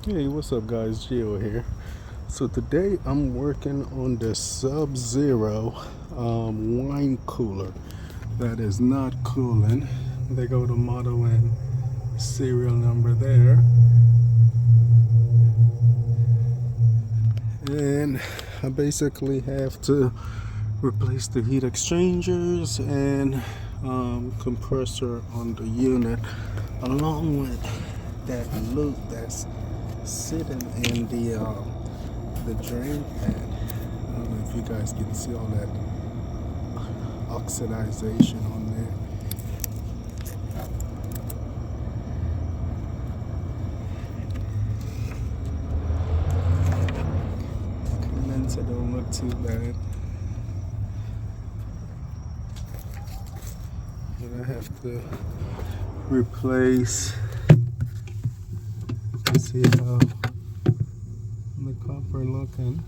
Hey, what's up, guys? Gio here. So today I'm working on the Sub-Zero wine cooler that is not cooling. They go the model and serial number there, and I basically have to replace the heat exchangers and compressor on the unit, along with that loop that's sitting in the drain pan. I don't know if you guys can see all that oxidization on there. Comments don't look too bad. But I have to replace, see how the copper looking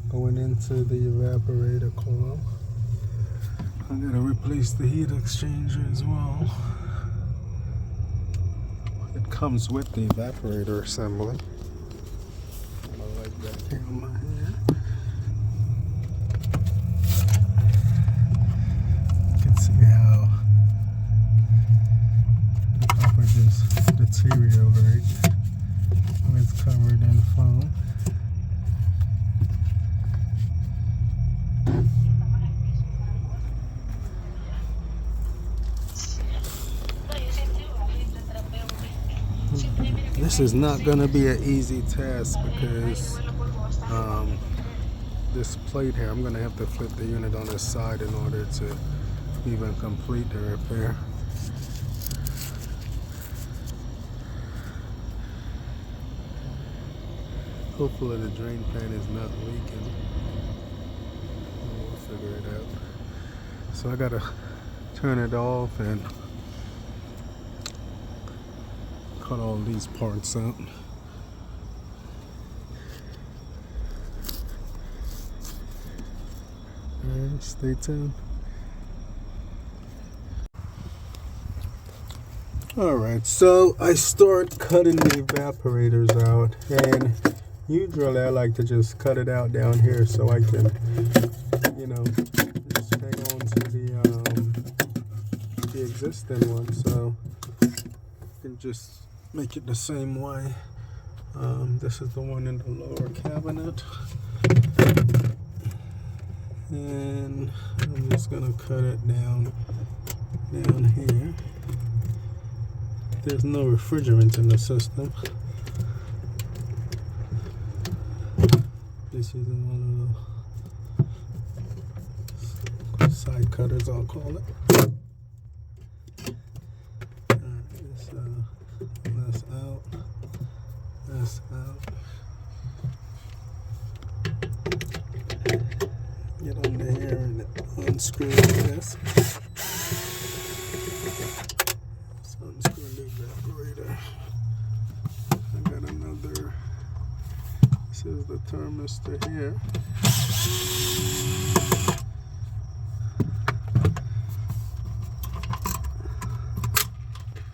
going into the evaporator coil. I gotta replace the heat exchanger as well. It comes with the evaporator assembly. I like that here on my hand. You can see how the copper just deteriorates when it's covered in foam. This is not going to be an easy task because this plate here, I'm going to have to flip the unit on its side in order to even complete the repair. Hopefully the drain pan is not leaking. We'll figure it out. So I got to turn it off and cut all these parts out. Alright, stay tuned. Alright, so I start cutting the evaporators out, and usually I like to just cut it out down here so I can, just hang on to the existing one, so I can just make it the same way. This is the one in the lower cabinet, and I'm just gonna cut it down here. There's no refrigerant in the system. This is one of the side cutters, I'll call it. That's out. That's out. Get under here and unscrew this. Let's unscrew the evaporator. I got another. This is the thermistor here.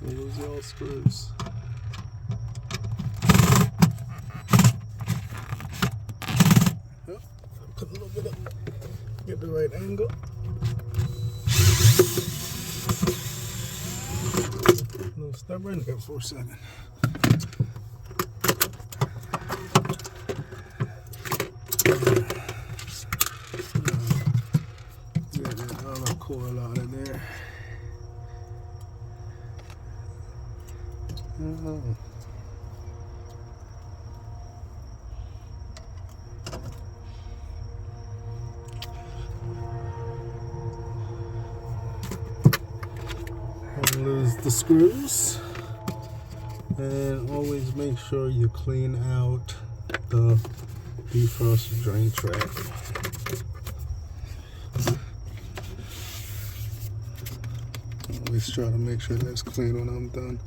And those all screws. Put a little bit up, get the right angle. A little stubborn there for a second. Get that other coil out of there. Lose the screws, and always make sure you clean out the defrost drain track. Always try to make sure that's clean when I'm done.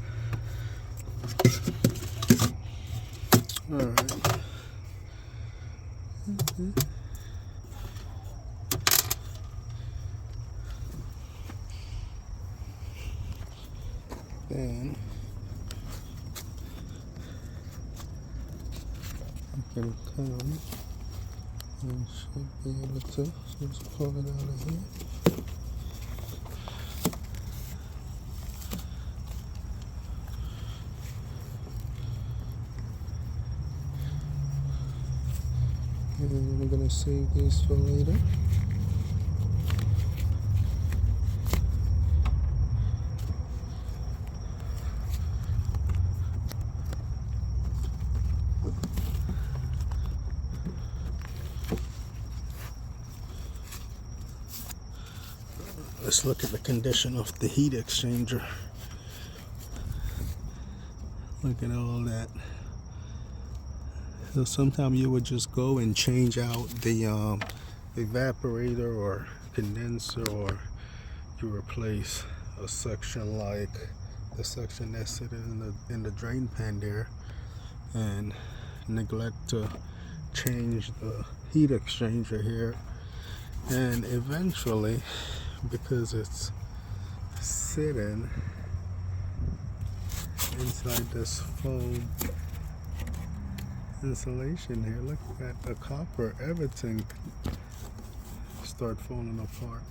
Alright. Then you can come and should be able to just pull it out of here. And I'm gonna save these for later. Let's look at the condition of the heat exchanger. Look at all that. So sometimes you would just go and change out the evaporator or condenser, or you replace a section like the section that's sitting in the drain pan there, and neglect to change the heat exchanger here, and eventually, because it's sitting inside this foam insulation here, look at the copper, everything start falling apart.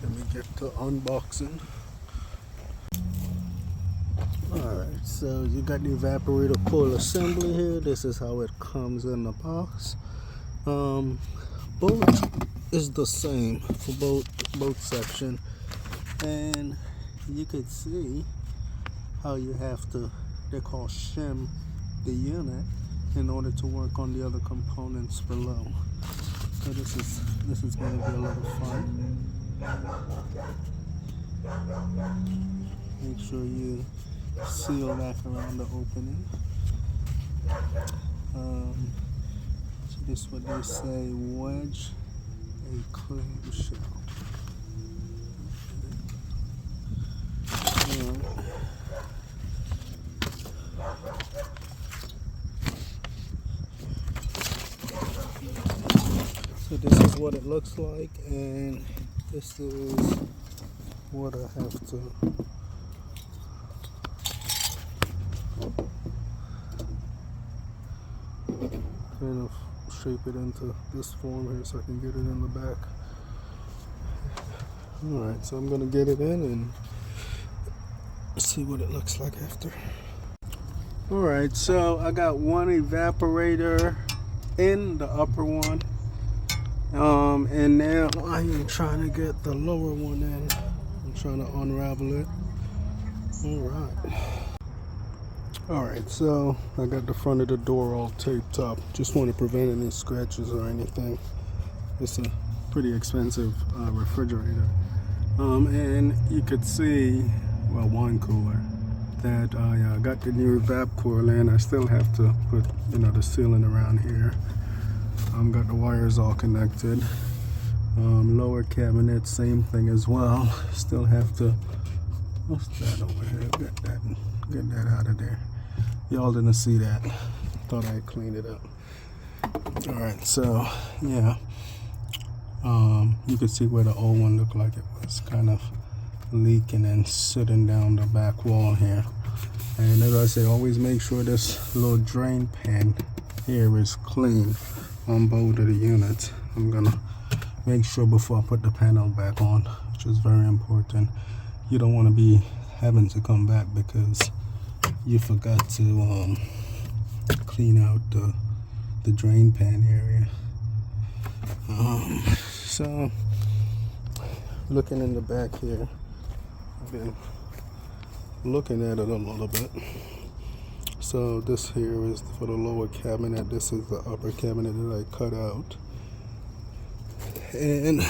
Let me get to unboxing. Alright, so you got the evaporator coil assembly here. This is how it comes in the box. Bolt is the same for both sections, and you could see how you have to, they call shim the unit in order to work on the other components below. So this is going to be a lot of fun. Make sure you seal back around the opening. So this is what they say: wedge a clean shell. So this is what it looks like, and this is what I have to kind of shape it into this form here so I can get it in the back. Alright, so I'm going to get it in and see what it looks like after. Alright, so I got one evaporator in, the upper one. And now I am trying to get the lower one in. I'm trying to unravel it. Alright, so I got the front of the door all taped up. Just want to prevent any scratches or anything. It's a pretty expensive refrigerator. And you could see, well, wine cooler, that I got the new evap coil in. I still have to put, the sealing around here. Got the wires all connected. Lower cabinet, same thing as well. Still have to, what's that over here? Get that out of there. Y'all didn't see that. Thought I cleaned it up. Alright, so yeah. You can see where the old one looked like it was kind of leaking and sitting down the back wall here. And as I say, always make sure this little drain pan here is clean on both of the units. I'm gonna make sure before I put the panel back on, which is very important. You don't want to be having to come back because you forgot to clean out the drain pan area. So looking in the back here, I've been looking at it a little bit. So this here is for the lower cabinet. This is the upper cabinet that I cut out. And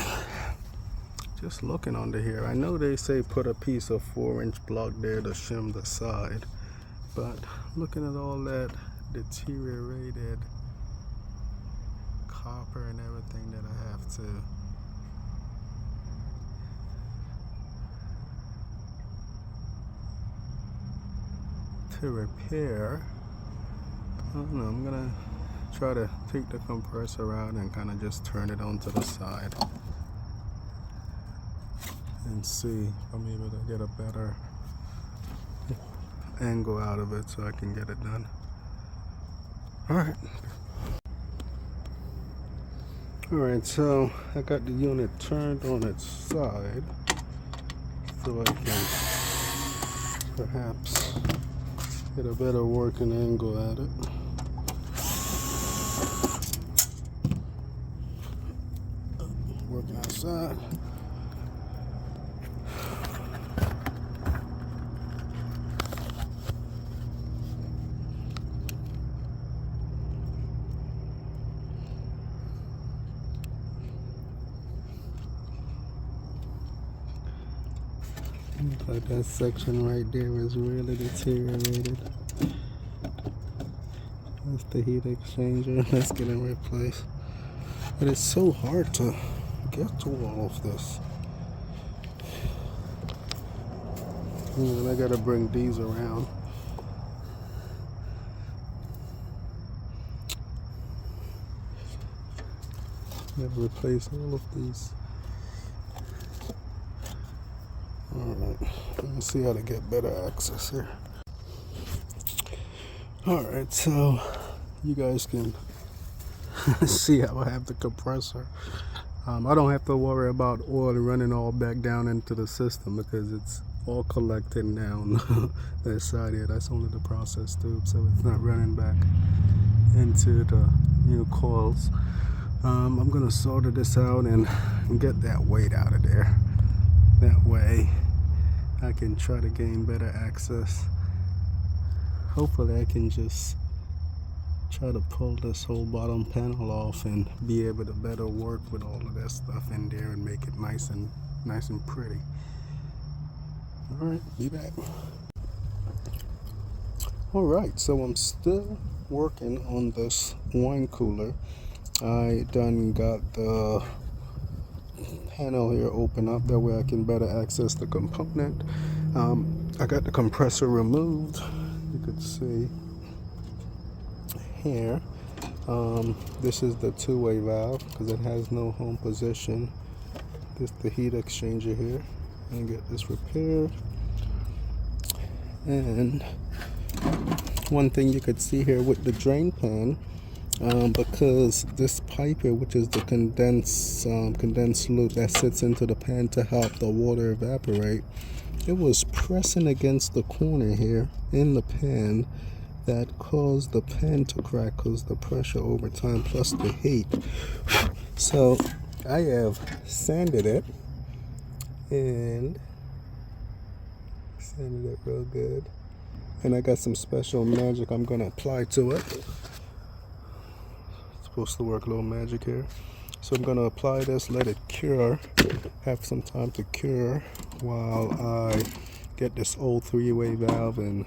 just looking under here, I know they say put a piece of 4-inch block there to shim the side, but looking at all that deteriorated copper and everything that I have to repair. I don't know, I'm gonna try to take the compressor out and kind of just turn it onto the side and see if I'm able to get a better angle out of it so I can get it done. Alright. Alright, so I got the unit turned on its side so I can perhaps get a better working angle at it. Working outside. Like that section right there is really deteriorated. That's the heat exchanger. That's getting replaced. But it's so hard to get to all of this. And I gotta bring these around. Gotta replace all of these. Alright, let me see how to get better access here. Alright, so you guys can see how I have the compressor. I don't have to worry about oil running all back down into the system because it's all collecting down that side here. That's only the process tube, so it's not running back into the new coils. I'm gonna solder this out and get that weight out of there. That way I can try to gain better access. Hopefully I can just try to pull this whole bottom panel off and be able to better work with all of that stuff in there and make it nice and pretty. Alright, be back. Alright, so I'm still working on this wine cooler. I done got the panel here open up, that way I can better access the component. I got the compressor removed. You could see here. This is the two-way valve because it has no home position. This is the heat exchanger here. And get this repaired. And one thing you could see here with the drain pan, because this pipe here, which is the condensed loop that sits into the pan to help the water evaporate, it was pressing against the corner here in the pan that caused the pan to crack because the pressure over time plus the heat. So I have sanded it and sanded it real good, and I got some special magic I'm gonna apply to it. Supposed to work a little magic here. So I'm going to apply this, let it cure, have some time to cure while I get this old three-way valve and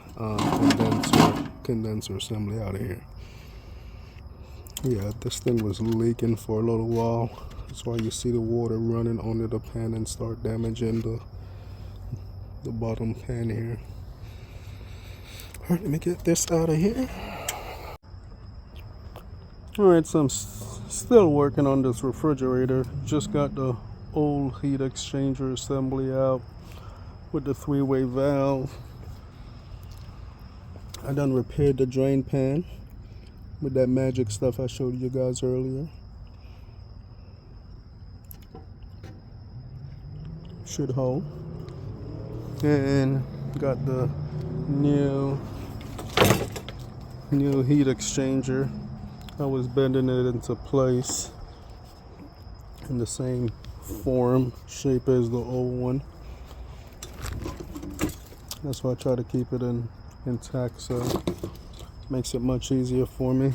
condenser assembly out of here. Yeah, this thing was leaking for a little while. That's why you see the water running under the pan and start damaging the bottom pan here. Alright, let me get this out of here. Alright, so I'm still working on this refrigerator. Just got the old heat exchanger assembly out with the three-way valve. I done repaired the drain pan with that magic stuff I showed you guys earlier. Should hold. And got the new heat exchanger. I was bending it into place in the same form, shape as the old one. That's why I try to keep it intact, so it makes it much easier for me.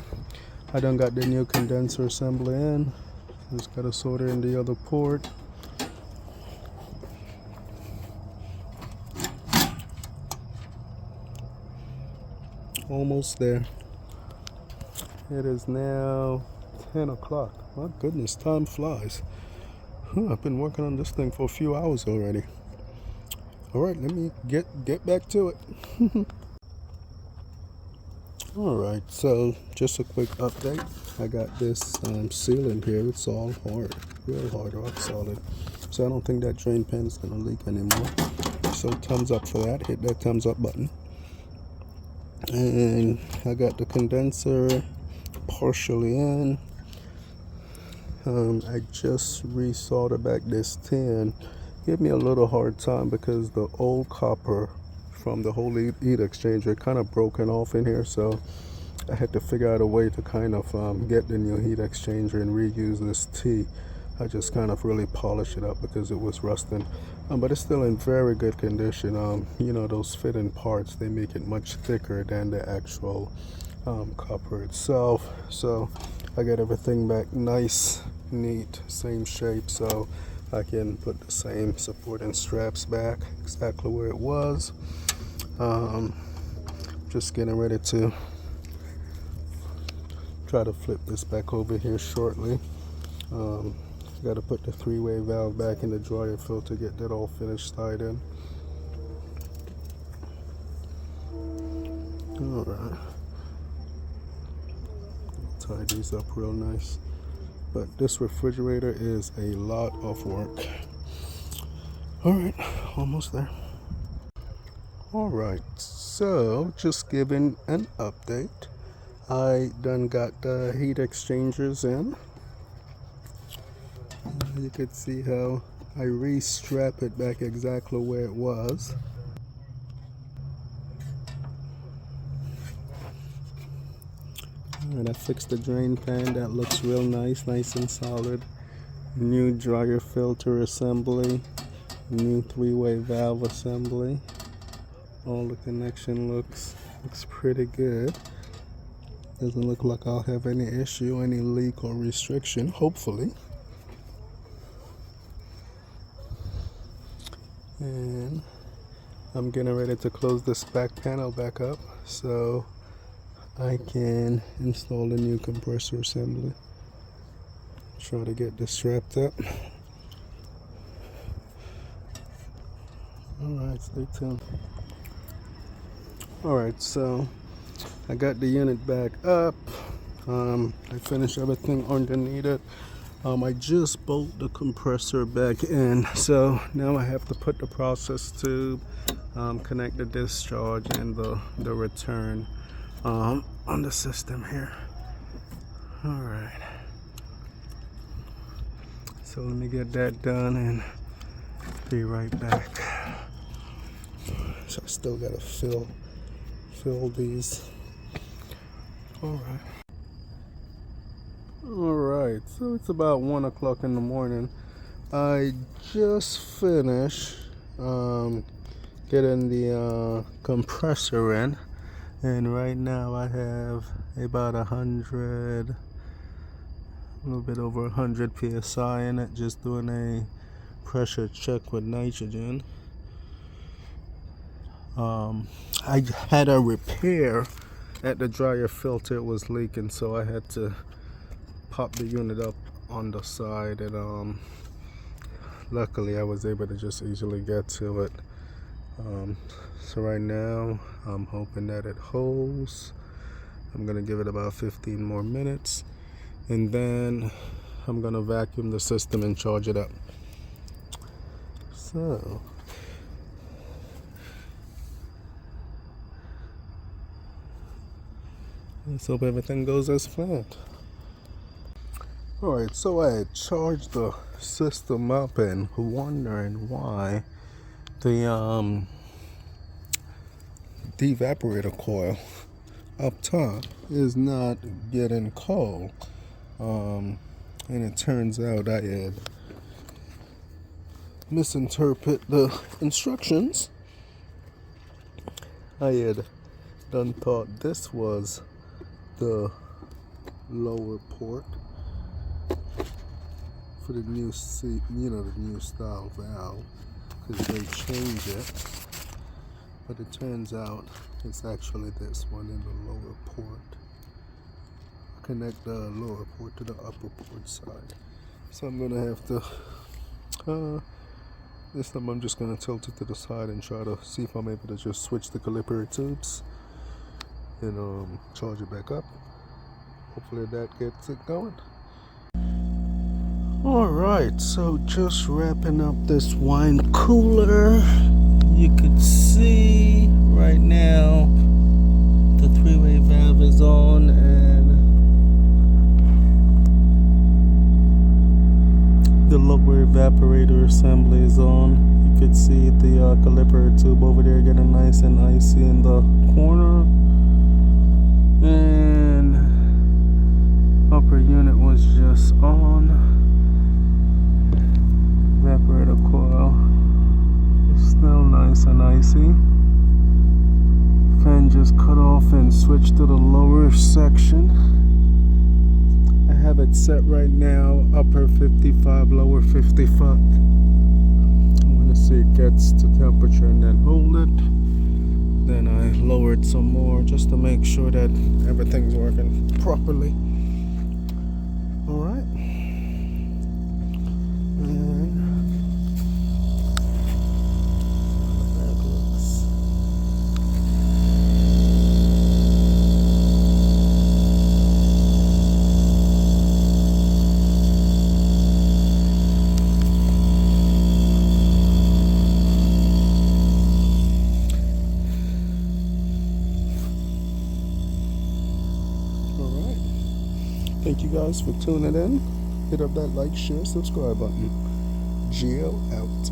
I done got the new condenser assembly in. Just gotta solder in the other port. Almost there. It is now 10 o'clock. My goodness, time flies. I've been working on this thing for a few hours already. Alright, let me get back to it. Alright, so just a quick update. I got this sealant here. It's all hard, real hard, rock solid. So I don't think that drain pan is going to leak anymore. So thumbs up for that. Hit that thumbs up button. And I got the condenser partially in. I just resoldered back this tin. Gave me a little hard time because the old copper from the whole heat exchanger kind of broken off in here, so I had to figure out a way to kind of get the new heat exchanger and reuse this T. I just kind of really polished it up because it was rusting, but it's still in very good condition. You know, those fitting parts, they make it much thicker than the actual copper itself. So I got everything back nice, neat, same shape, so I can put the same supporting straps back exactly where it was. Just getting ready to try to flip this back over here shortly. Got to put the three-way valve back in the dryer filter, get that all finished tied in. Alright, tie these up real nice. But this refrigerator is a lot of work. Alright, almost there. Alright, so just giving an update. I done got the heat exchangers in. You could see how I re-strap it back exactly where it was. And I fixed the drain pan. That looks real nice, nice and solid. New dryer filter assembly. New three-way valve assembly. All the connection looks pretty good. Doesn't look like I'll have any issue, any leak or restriction, hopefully. And I'm getting ready to close this back panel back up so I can install a new compressor assembly. Try to get this strapped up. Alright, stay tuned. Alright, so I got the unit back up. I finished everything underneath it. I just bolted the compressor back in, so now I have to put the process tube, connect the discharge and the return on the system here. Alright, so let me get that done and be right back. So I still gotta fill these. Alright, so it's about 1 o'clock in the morning. I just finished getting the compressor in, and right now I have about 100, a little bit over 100 psi in it, just doing a pressure check with nitrogen. I had a repair at the dryer filter. It was leaking, so I had to pop the unit up on the side, and luckily I was able to just easily get to it. So right now I'm hoping that it holds. I'm gonna give it about 15 more minutes, and then I'm gonna vacuum the system and charge it up. So let's hope everything goes as planned. Alright, so I had charged the system up and wondering why the evaporator coil up top is not getting cold. And it turns out I had misinterpreted the instructions. I had done thought this was the lower port for the new seat, you know, the new style valve, because they change it, but it turns out it's actually this one in the lower port. I connect the lower port to the upper port side. So I'm gonna have to this time I'm just gonna tilt it to the side and try to see if I'm able to just switch the caliper tubes and charge it back up. Hopefully that gets it going. Alright, so just wrapping up this wine cooler. You could see right now the three-way valve is on and the lower evaporator assembly is on. You could see the caliper tube over there getting nice and icy in the corner. And upper unit was just on. Evaporator coil is still nice and icy. Fan just cut off and switched to the lower section. I have it set right now upper 55, lower 55. I'm gonna see it gets to temperature and then hold it. Then I lowered some more just to make sure that everything's working properly. Alright. And that looks. Thank you guys for tuning in. Hit up that like, share, subscribe button. Geo out.